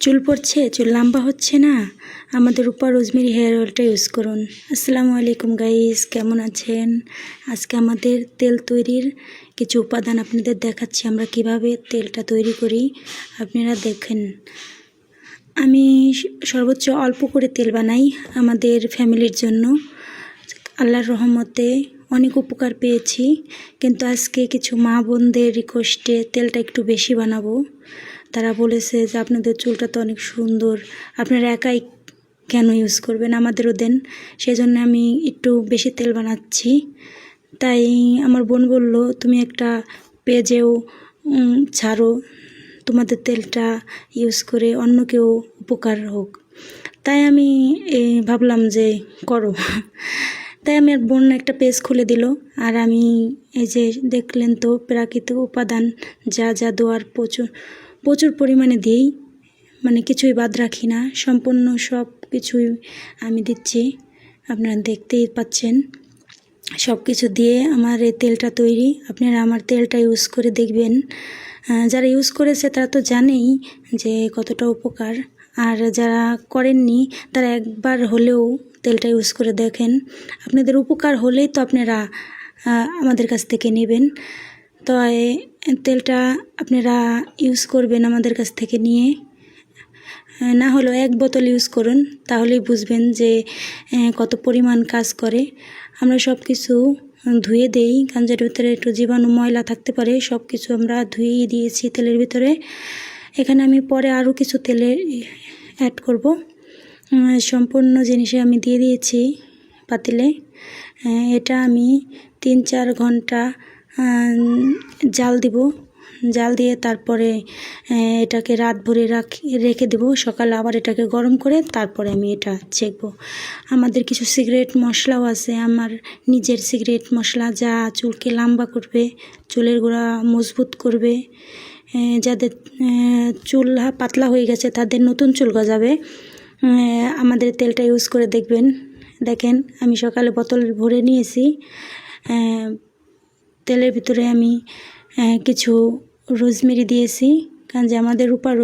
চুল পড়ছে, চুল লম্বা হচ্ছে না, আমাদের উপর রোজমেরি হেয়ার অয়েলটা ইউজ করুন। আসসালামু আলাইকুম গাইস, কেমন আছেন? আজকে আমাদের তেল তৈরির কিছু উপাদান আপনাদের দেখাচ্ছি, আমরা কিভাবে তেলটা তৈরি করি আপনারা দেখেন। আমি সর্বোচ্চ অল্প করে তেল বানাই আমাদের ফ্যামিলির জন্য। আল্লাহর রহমতে অনেক উপকার পেয়েছি, কিন্তু আজকে কিছু মা বোনদের রিকোয়েস্টে তেলটা একটু বেশি বানাবো। তারা বলেছে যে আপনাদের চুলটা তো অনেক সুন্দর, আপনারা একাই কেন ইউজ করবেন, আমাদেরও দেন। সেজন্য আমি একটু বেশি তেল বানাচ্ছি। তাই আমার বোন বলল, তুমি একটা পেজেও ছাড়ো, তোমাদের তেলটা ইউজ করে অন্য কেউ উপকার হোক। তাই আমি ভাবলাম যে করো। তাই আমি আর বোন একটা পেজ খুলে দিল, আর আমি এই যে দেখলেন তো প্রাকৃতিক উপাদান যা যা দেওয়ার প্রচুর পরিমাণে দিই, মানে কিছুই বাদ রাখি না, সম্পূর্ণ সব কিছুই আমি দিচ্ছি। আপনারা দেখতেই পাচ্ছেন সব কিছু দিয়ে আমার এই তেলটা তৈরি। আপনারা আমার তেলটা ইউজ করে দেখবেন। যারা ইউজ করেছে তারা তো জানেই যে কতটা উপকার, আর যারা করেননি তারা একবার হলেও তেলটা ইউজ করে দেখেন। আপনাদের উপকার হলেই তো আপনারা আমাদের কাছ থেকে নেবেন। তো তেলটা আপনারা ইউজ করবেন আমাদের কাছ থেকে নিয়ে, না হলেও 1 বোতল ইউজ করুন, তাহলেই বুঝবেন যে কত পরিমাণ কাজ করে। আমরা সব কিছু ধুয়ে দেই, কারণ যেটার ভিতরে একটু জীবাণু ময়লা থাকতে পারে, সব কিছু আমরা ধুয়েই দিয়েছি তেলের ভিতরে। এখানে আমি পরে আরও কিছু তেলে অ্যাড করব, সম্পূর্ণ জিনিসে আমি দিয়ে দিয়েছি পাতিলে। এটা আমি 3-4 ঘন্টা জাল দিব, জাল দিয়ে তারপরে এটাকে রাত ভরে রেখে দেব। সকালে আবার এটাকে গরম করে তারপরে আমি এটা ছেঁকবো। আমাদের কিছু সিক্রেট মশলাও আছে, আমার নিজের সিক্রেট মশলা, যা চুলকে লম্বা করবে, চুলের গোড়া মজবুত করবে, যাদের চুল পাতলা হয়ে গেছে তাদের নতুন চুল গজাবে। আমাদের তেলটা ইউজ করে দেখবেন। দেখেন আমি সকালে বোতল ভরে নিয়েছি। তেলের ভিতরে আমি কিছু রোজমেরি দিয়েছি, কারণ যে আমাদের উপর